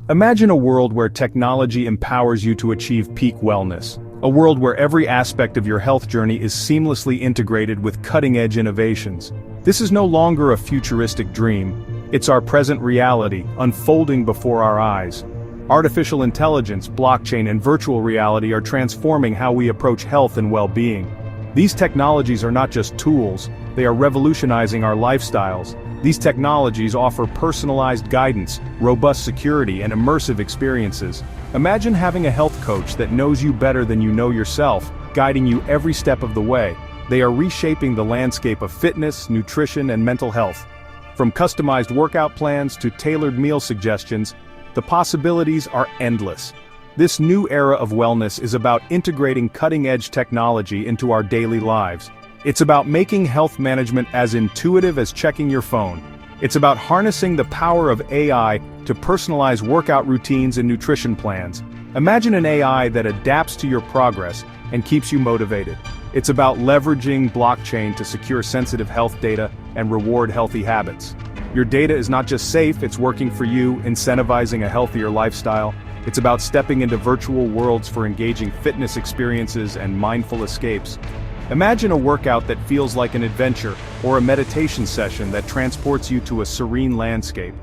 Imagine a world where technology empowers you to achieve peak wellness. A world where every aspect of your health journey is seamlessly integrated with cutting-edge innovations. This is no longer a futuristic dream. It's our present reality, unfolding before our eyes. Artificial intelligence, blockchain, and virtual reality are transforming how we approach health and well-being. These technologies are not just tools, they are revolutionizing our lifestyles. These technologies offer personalized guidance, robust security, and immersive experiences. Imagine having a health coach that knows you better than you know yourself, guiding you every step of the way. They are reshaping the landscape of fitness, nutrition, and mental health. From customized workout plans to tailored meal suggestions, the possibilities are endless. This new era of wellness is about integrating cutting-edge technology into our daily lives. It's about making health management as intuitive as checking your phone. It's about harnessing the power of AI to personalize workout routines and nutrition plans. Imagine an AI that adapts to your progress and keeps you motivated. It's about leveraging blockchain to secure sensitive health data and reward healthy habits. Your data is not just safe, it's working for you, incentivizing a healthier lifestyle. It's about stepping into virtual worlds for engaging fitness experiences and mindful escapes. Imagine a workout that feels like an adventure, or a meditation session that transports you to a serene landscape.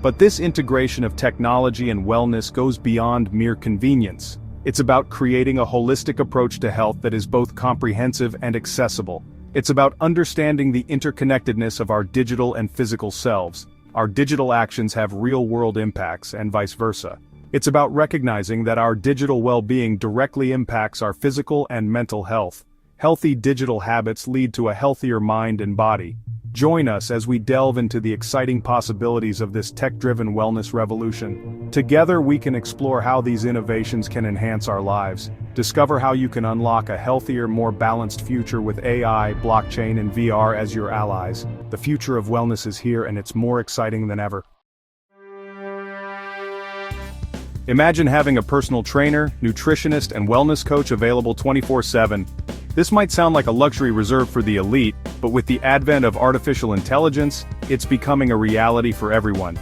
But this integration of technology and wellness goes beyond mere convenience. It's about creating a holistic approach to health that is both comprehensive and accessible. It's about understanding the interconnectedness of our digital and physical selves. Our digital actions have real-world impacts, and vice versa. It's about recognizing that our digital well-being directly impacts our physical and mental health. Healthy digital habits lead to a healthier mind and body. Join us as we delve into the exciting possibilities of this tech-driven wellness revolution. Together we can explore how these innovations can enhance our lives. Discover how you can unlock a healthier, more balanced future with AI, blockchain, and VR as your allies. The future of wellness is here, and it's more exciting than ever. Imagine having a personal trainer, nutritionist, and wellness coach available 24/7. This might sound like a luxury reserved for the elite, but with the advent of artificial intelligence, it's becoming a reality for everyone.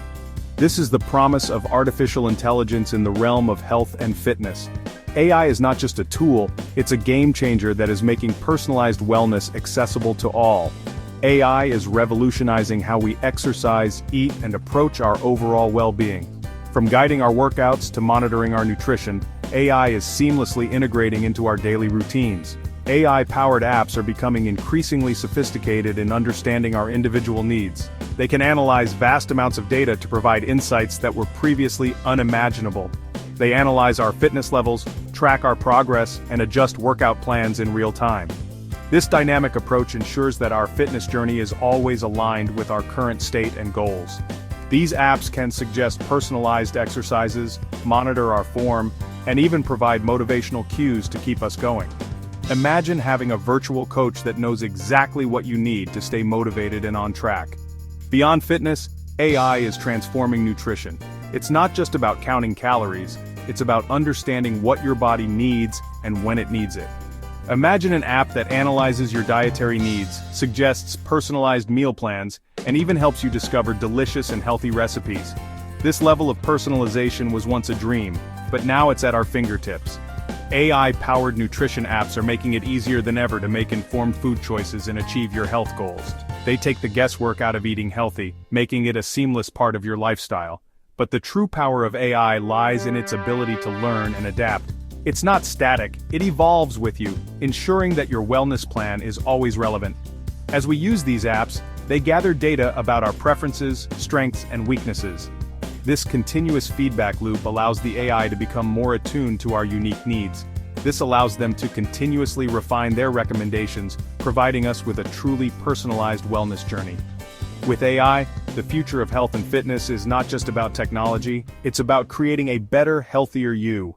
This is the promise of artificial intelligence in the realm of health and fitness. AI is not just a tool, it's a game changer that is making personalized wellness accessible to all. AI is revolutionizing how we exercise, eat, and approach our overall well-being. From guiding our workouts to monitoring our nutrition, AI is seamlessly integrating into our daily routines. AI-powered apps are becoming increasingly sophisticated in understanding our individual needs. They can analyze vast amounts of data to provide insights that were previously unimaginable. They analyze our fitness levels, track our progress, and adjust workout plans in real time. This dynamic approach ensures that our fitness journey is always aligned with our current state and goals. These apps can suggest personalized exercises, monitor our form, and even provide motivational cues to keep us going. Imagine having a virtual coach that knows exactly what you need to stay motivated and on track. Beyond fitness, AI is transforming nutrition. It's not just about counting calories, it's about understanding what your body needs and when it needs it. Imagine an app that analyzes your dietary needs, suggests personalized meal plans, and even helps you discover delicious and healthy recipes. This level of personalization was once a dream, but now it's at our fingertips. AI-powered nutrition apps are making it easier than ever to make informed food choices and achieve your health goals. They take the guesswork out of eating healthy, making it a seamless part of your lifestyle. But the true power of AI lies in its ability to learn and adapt. It's not static, it evolves with you, ensuring that your wellness plan is always relevant. As we use these apps, they gather data about our preferences, strengths, and weaknesses. This continuous feedback loop allows the AI to become more attuned to our unique needs. This allows them to continuously refine their recommendations, providing us with a truly personalized wellness journey. With AI, the future of health and fitness is not just about technology, it's about creating a better, healthier you.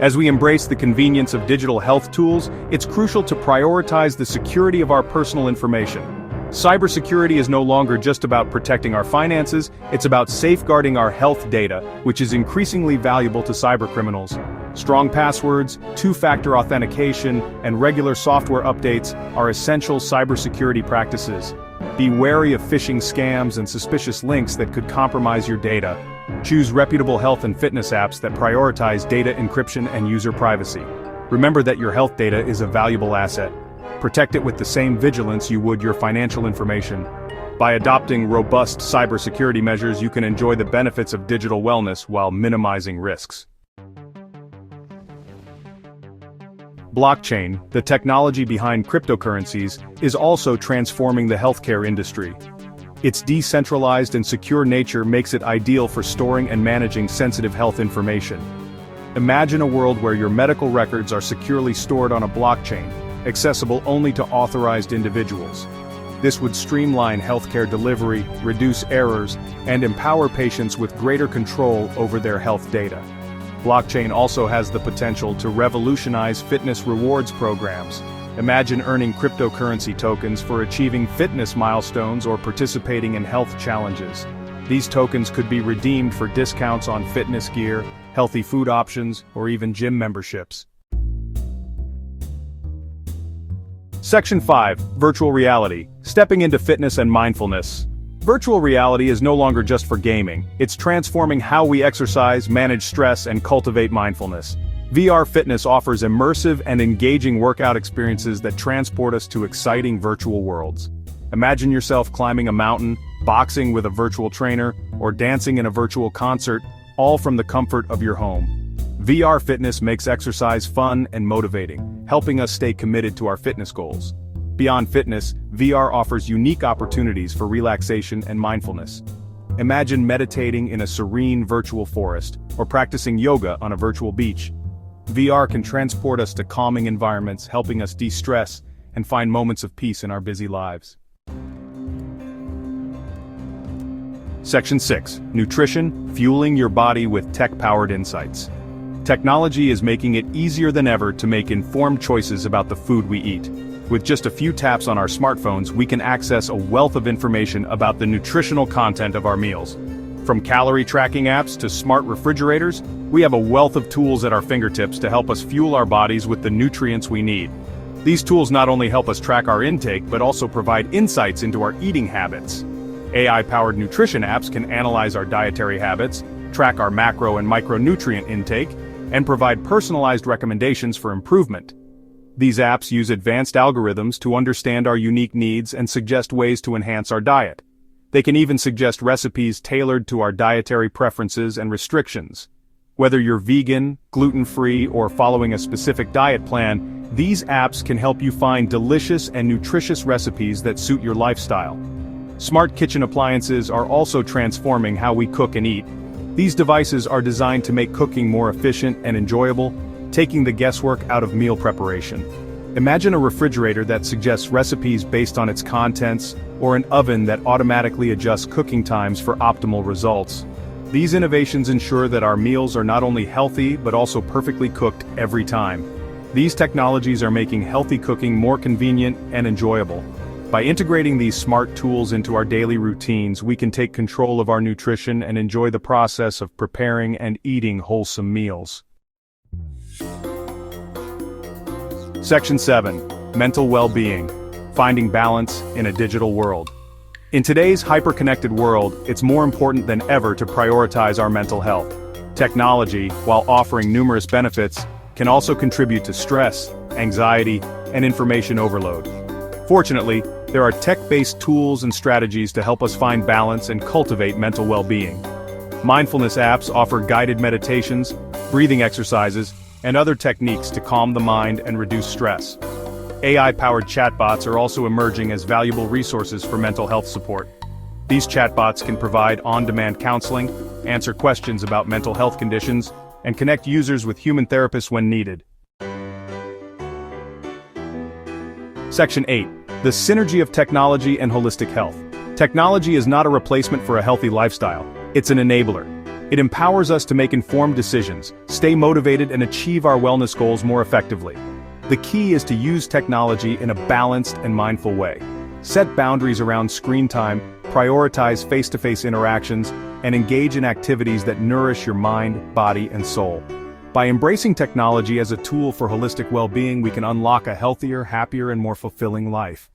As we embrace the convenience of digital health tools, it's crucial to prioritize the security of our personal information. Cybersecurity is no longer just about protecting our finances, it's about safeguarding our health data, which is increasingly valuable to cybercriminals. Strong passwords, two-factor authentication, and regular software updates are essential cybersecurity practices. Be wary of phishing scams and suspicious links that could compromise your data. Choose reputable health and fitness apps that prioritize data encryption and user privacy. Remember that your health data is a valuable asset. Protect it with the same vigilance you would your financial information. By adopting robust cybersecurity measures, you can enjoy the benefits of digital wellness while minimizing risks. Blockchain, the technology behind cryptocurrencies, is also transforming the healthcare industry. Its decentralized and secure nature makes it ideal for storing and managing sensitive health information. Imagine a world where your medical records are securely stored on a blockchain, accessible only to authorized individuals. This would streamline healthcare delivery, reduce errors, and empower patients with greater control over their health data. Blockchain also has the potential to revolutionize fitness rewards programs. Imagine earning cryptocurrency tokens for achieving fitness milestones or participating in health challenges. These tokens could be redeemed for discounts on fitness gear, healthy food options, or even gym memberships. Section 5. Virtual reality. Stepping into fitness and mindfulness. Virtual reality is no longer just for gaming. It's transforming how we exercise, manage stress, and cultivate mindfulness. VR fitness offers immersive and engaging workout experiences that transport us to exciting virtual worlds. Imagine yourself climbing a mountain, boxing with a virtual trainer, or dancing in a virtual concert, all from the comfort of your home. VR fitness makes exercise fun and motivating, helping us stay committed to our fitness goals. Beyond fitness, VR offers unique opportunities for relaxation and mindfulness. Imagine meditating in a serene virtual forest, or practicing yoga on a virtual beach. VR can transport us to calming environments, helping us de-stress and find moments of peace in our busy lives. Section 6. Nutrition, fueling your body with tech-powered insights. Technology is making it easier than ever to make informed choices about the food we eat. With just a few taps on our smartphones, we can access a wealth of information about the nutritional content of our meals. From calorie tracking apps to smart refrigerators, we have a wealth of tools at our fingertips to help us fuel our bodies with the nutrients we need. These tools not only help us track our intake, but also provide insights into our eating habits. AI-powered nutrition apps can analyze our dietary habits, track our macro and micronutrient intake, and provide personalized recommendations for improvement. These apps use advanced algorithms to understand our unique needs and suggest ways to enhance our diet. They can even suggest recipes tailored to our dietary preferences and restrictions. Whether you're vegan, gluten-free, or following a specific diet plan, these apps can help you find delicious and nutritious recipes that suit your lifestyle. Smart kitchen appliances are also transforming how we cook and eat. These devices are designed to make cooking more efficient and enjoyable, taking the guesswork out of meal preparation. Imagine a refrigerator that suggests recipes based on its contents, or an oven that automatically adjusts cooking times for optimal results. These innovations ensure that our meals are not only healthy but also perfectly cooked every time. These technologies are making healthy cooking more convenient and enjoyable. By integrating these smart tools into our daily routines, we can take control of our nutrition and enjoy the process of preparing and eating wholesome meals. Section 7. Mental well-being. Finding balance in a digital world. In today's hyper-connected world, it's more important than ever to prioritize our mental health. Technology, while offering numerous benefits, can also contribute to stress, anxiety, and information overload. Fortunately, there are tech-based tools and strategies to help us find balance and cultivate mental well-being. Mindfulness apps offer guided meditations, breathing exercises, and other techniques to calm the mind and reduce stress. AI-powered chatbots are also emerging as valuable resources for mental health support. These chatbots can provide on-demand counseling, answer questions about mental health conditions, and connect users with human therapists when needed. Section 8. The synergy of technology and holistic health. Technology is not a replacement for a healthy lifestyle. It's an enabler. It empowers us to make informed decisions, stay motivated, and achieve our wellness goals more effectively. The key is to use technology in a balanced and mindful way. Set boundaries around screen time, prioritize face-to-face interactions, and engage in activities that nourish your mind, body, and soul. By embracing technology as a tool for holistic well-being, we can unlock a healthier, happier, and more fulfilling life.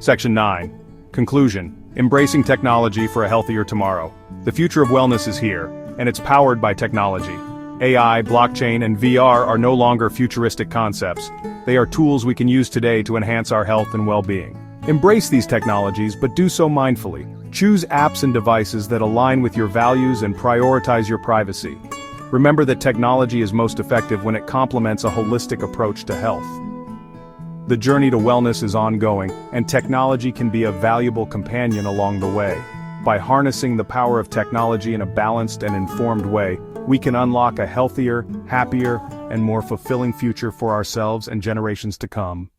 Section 9. Conclusion. Embracing technology for a healthier tomorrow. The future of wellness is here, and it's powered by technology. AI, blockchain, and VR are no longer futuristic concepts. They are tools we can use today to enhance our health and well-being. Embrace these technologies, but do so mindfully. Choose apps and devices that align with your values and prioritize your privacy. Remember that technology is most effective when it complements a holistic approach to health. The journey to wellness is ongoing, and technology can be a valuable companion along the way. By harnessing the power of technology in a balanced and informed way, we can unlock a healthier, happier, and more fulfilling future for ourselves and generations to come.